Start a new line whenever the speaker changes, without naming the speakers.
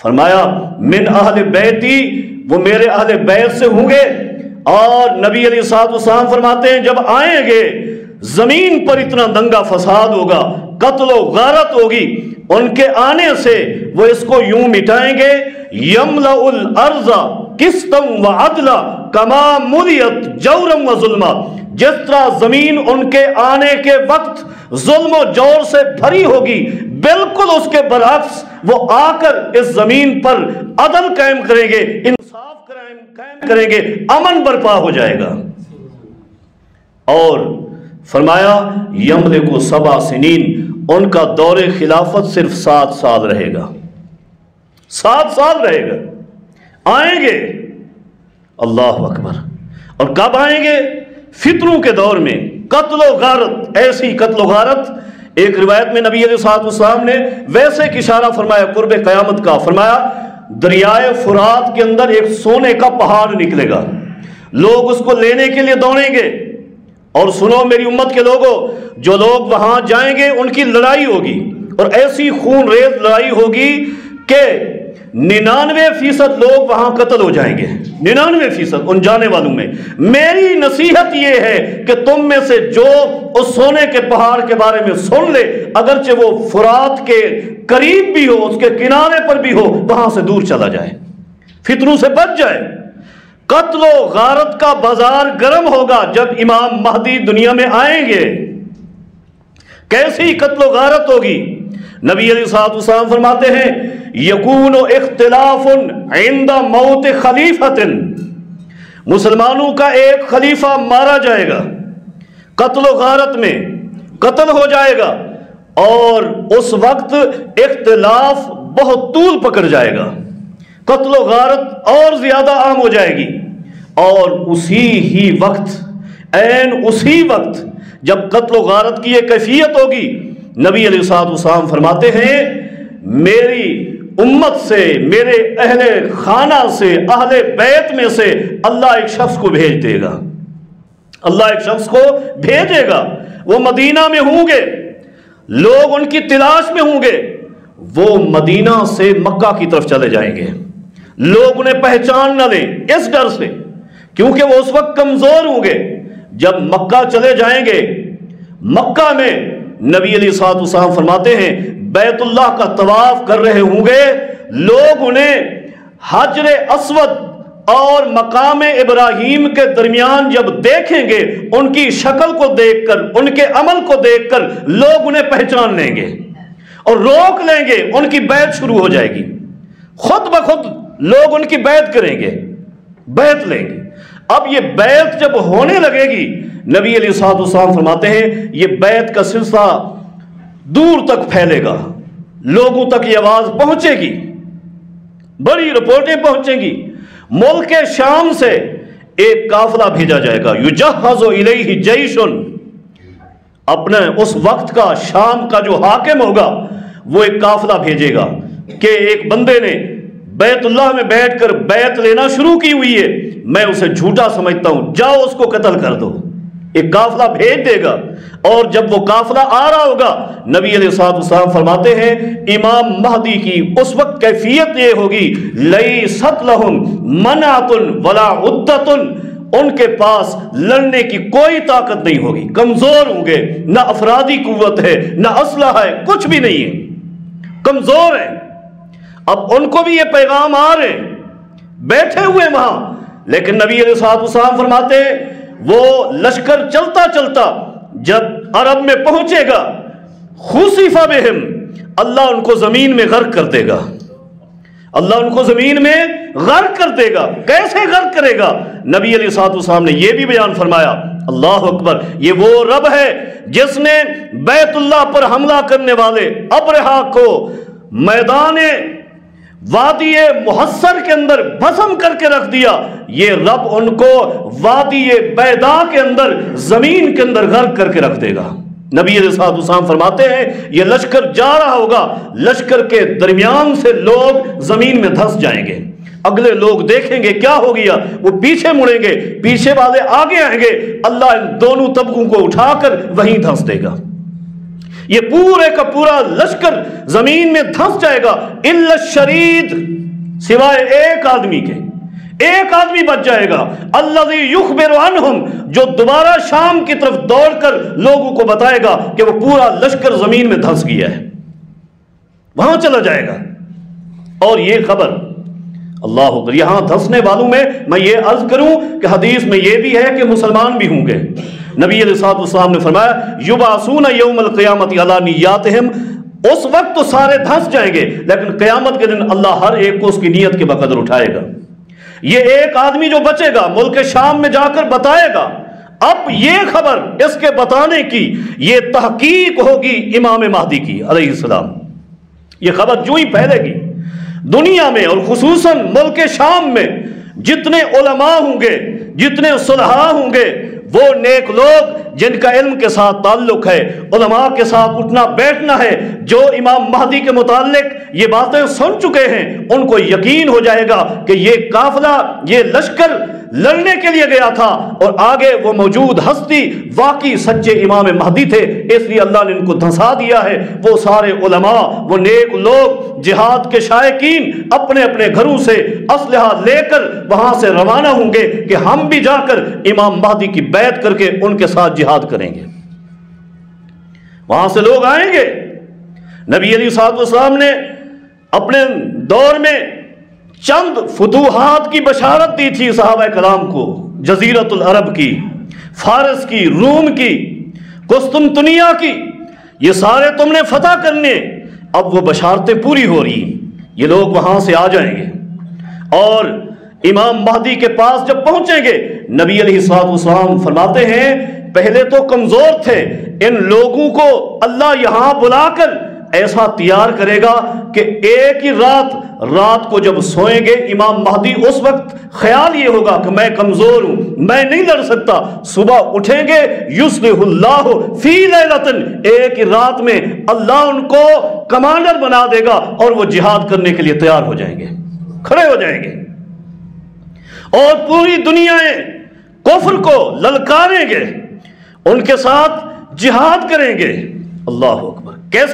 فرمایا من اہل بیتی، وہ میرے اہل بیت سے ہوں گے۔ اور نبی علیہ الصلوۃ والسلام فرماتے ہیں جب آئیں گے زمین پر اتنا دنگا فساد ہوگا، قتل و غارت ہوگی، ان کے آنے سے وہ اس کو یوں مٹائیں گے، یملأ الارض قسطا وعدلا کما ملیت جورا وظلما، جس طرح زمین ان کے آنے کے وقت ظلم و جور سے بھری ہوگی، بالکل اس کے برعکس وہ آ کر اس زمین پر عدل قائم کریں گے، انصاف قائم کریں گے، امن برپا ہو جائے گا۔ اور فرمایا یملک 7 سنین، ان کا دور خلافت صرف 7 سال رہے گا، 7 سال رہے گا، آئیں گے۔ اللہ اکبر۔ اور کب آئیں گے؟ فتنوں کے دور میں، قتل و غارت، ایسی قتل و غارت۔ ایک روایت میں نبی علیہ الصلوۃ والسلام نے ویسے ایک اشارہ فرمایا قرب قیامت کا، فرمایا دریائے فرات کے اندر ایک سونے کا پہاڑ نکلے گا، لوگ اس کو لینے کے لیے دوڑیں گے۔ اور سنو میری امت کے لوگوں، جو لوگ وہاں جائیں گے ان کی لڑائی ہوگی، اور ایسی خون ریز لڑائی ہوگی کہ 99% لوگ وہاں قتل ہو جائیں گے، 99% ان جانے والوں میں۔ میری نصیحت یہ ہے کہ تم میں سے جو اس سونے کے پہاڑ کے بارے میں سن لے، اگرچہ وہ فرات کے قریب بھی ہو، اس کے کنارے پر بھی ہو، وہاں سے دور چلا جائے، فتنوں سے بچ جائے۔ قتل و غارت کا بازار گرم ہوگا جب امام مہدی دنیا میں آئیں گے۔ کیسی قتل و غارت ہوگی؟ نبی علیہ الصلوۃ والسلام فرماتے ہیں یکون اختلاف عند موت خلیفۃ، مسلمانوں کا ایک خلیفہ مارا جائے گا، قتل و غارت میں قتل ہو جائے گا، اور اس وقت اختلاف بہت طول پکڑ جائے گا، قتل و غارت اور زیادہ عام ہو جائے گی۔ اور اسی ہی وقت، عین اسی وقت جب قتل و غارت کی یہ کیفیت ہوگی، نبی علیہ الصلوۃ والسلام فرماتے ہیں میری امت سے، میرے اہل خانہ سے، اہل بیت میں سے اللہ ایک شخص کو بھیج دے گا، اللہ ایک شخص کو بھیجے گا۔ وہ مدینہ میں ہوں گے، لوگ ان کی تلاش میں ہوں گے، وہ مدینہ سے مکہ کی طرف چلے جائیں گے، لوگ انہیں پہچان نہ لیں اس ڈر سے، کیونکہ وہ اس وقت کمزور ہوں گے۔ جب مکہ چلے جائیں گے، مکہ میں نبی علیہ الصلوۃ والسلام فرماتے ہیں بیت اللہ کا طواف کر رہے ہوں گے، لوگ انہیں حجر اسود اور مقام ابراہیم کے درمیان جب دیکھیں گے، ان کی شکل کو دیکھ کر، ان کے عمل کو دیکھ کر لوگ انہیں پہچان لیں گے اور روک لیں گے، ان کی بیعت شروع ہو جائے گی، خود بخود لوگ ان کی بیعت کریں گے، بیعت لیں گے۔ اب یہ بیعت جب ہونے لگے گی، نبی علیہ الصلوۃ والسلام فرماتے ہیں یہ بیعت کا سلسلہ دور تک پھیلے گا، لوگوں تک یہ آواز پہنچے گی، بڑی رپورٹیں پہنچیں گی۔ ملک شام سے ایک قافلہ بھیجا جائے گا، یجہز الیہ جیش، اپنے اس وقت کا شام کا جو حاکم ہوگا وہ ایک قافلہ بھیجے گا کہ ایک بندے نے بیت اللہ میں بیٹھ کر بیعت لینا شروع کی ہوئی ہے، میں اسے جھوٹا سمجھتا ہوں، جاؤ اس کو قتل کر دو۔ ایک قافلہ بھیج دے گا، اور جب وہ قافلہ آ رہا ہوگا، نبی علیہ الصلوۃ والسلام فرماتے ہیں امام مہدی کی اس وقت کیفیت یہ ہوگی لیست لہم منعۃ ولا عدۃ، ان کے پاس لڑنے کی کوئی طاقت نہیں ہوگی، کمزور ہوں گے، نہ افرادی قوت ہے، نہ اسلحہ ہے، کچھ بھی نہیں ہے، کمزور ہیں۔ اب ان کو بھی یہ پیغام آ رہے ہیں، بیٹھے ہوئے وہاں، لیکن نبی علیہ الصلوۃ والسلام فرماتے ہیں وہ لشکر چلتا چلتا جب عرب میں پہنچے گا، خسف بہم، اللہ ان کو زمین میں غرق کر دے گا، اللہ ان کو زمین میں غرق کر دے گا۔ کیسے غرق کرے گا؟ نبی علیہ الصلوۃ والسلام نے یہ بھی بیان فرمایا، اللہ اکبر، یہ وہ رب ہے جس نے بیت اللہ پر حملہ کرنے والے ابرہا کو میدان وادی محصر کے اندر بھسم کر کے رکھ دیا، یہ رب ان کو وادی بیضاء کے اندر، زمین کے اندر غرق کر کے رکھ دے گا۔ نبی علیہ الصلوۃ والسلام فرماتے ہیں یہ لشکر جا رہا ہوگا، لشکر کے درمیان سے لوگ زمین میں دھس جائیں گے، اگلے لوگ دیکھیں گے کیا ہو گیا، وہ پیچھے مڑیں گے، پیچھے والے آگے آئیں گے، اللہ ان دونوں طبقوں کو اٹھا کر وہیں دھس دے گا، یہ پورے کا پورا لشکر زمین میں دھس جائے گا، الا الشرید، سوائے ایک آدمی کے، ایک آدمی بچ جائے گا، الذی یخبر عنہم، جو دوبارہ شام کی طرف دوڑ کر لوگوں کو بتائے گا کہ وہ پورا لشکر زمین میں دھنس گیا ہے، وہاں چلا جائے گا۔ اور یہ خبر اللہ اکبر، یہاں دھنسنے والوں میں یہ عرض کروں کہ حدیث میں یہ بھی ہے کہ مسلمان بھی ہوں گے۔ نبی علیہ الصلوۃ والسلام نے فرمایا یبعثون یوم القیامۃ علی نیاتہم، اس وقت تو سارے دھنس جائیں گے لیکن قیامت کے دن اللہ ہر ایک کو اس کی نیت کے بقدر اٹھائے گا۔ یہ ایک آدمی جو بچے گا ملک شام میں جا کر بتائے گا، اب یہ خبر اس کے بتانے کی یہ تحقیق ہوگی امام مہدی کی علیہ السلام۔ یہ خبر جو ہی پھیلے گی دنیا میں اور خصوصاً ملک شام میں، جتنے علماء ہوں گے، جتنے صلحاء ہوں گے، وہ نیک لوگ جن کا علم کے ساتھ تعلق ہے، علماء کے ساتھ اٹھنا بیٹھنا ہے، جو امام مہدی کے متعلق یہ باتیں سن چکے ہیں، ان کو یقین ہو جائے گا کہ یہ قافلہ، یہ لشکر لڑنے کے لیے گیا تھا اور آگے وہ موجود ہستی واقعی سچے امام مہدی تھے، اس لیے اللہ نے ان کو دھنسا دیا ہے۔ وہ سارے علماء، وہ نیک لوگ، جہاد کے شائقین اپنے اپنے گھروں سے اسلحہ لے کر وہاں سے روانہ ہوں گے کہ ہم بھی جا کر امام مہدی کی بیعت کر کے ان کے ساتھ جہاد کریں گے۔ وہاں سے لوگ آئیں گے۔ نبی علیہ الصلوۃ والسلام نے اپنے دور میں چند فتوحات کی بشارت دی تھی صحابہ کرام کو، جزیرۃ العرب کی، فارس کی، روم کی، قسطنطنیہ کی، یہ سارے تم نے فتح کرنے۔ اب وہ بشارتیں پوری ہو رہی ہیں، یہ لوگ وہاں سے آ جائیں گے اور امام مہدی کے پاس جب پہنچیں گے، نبی علیہ الصلوۃ والسلام فرماتے ہیں پہلے تو کمزور تھے، ان لوگوں کو اللہ یہاں بلا کر ایسا تیار کرے گا کہ ایک ہی رات کو جب سوئیں گے امام مہدی، اس وقت خیال یہ ہوگا کہ میں کمزور ہوں، میں نہیں لڑ سکتا، صبح اٹھیں گے یصلح اللہ فی لیلۃ، ایک ہی رات میں اللہ ان کو کمانڈر بنا دے گا اور وہ جہاد کرنے کے لیے تیار ہو جائیں گے، کھڑے ہو جائیں گے اور پوری دنیا کفر کو للکاریں گے، ان کے ساتھ جہاد کریں گے۔ اللہ اکبر، کیسا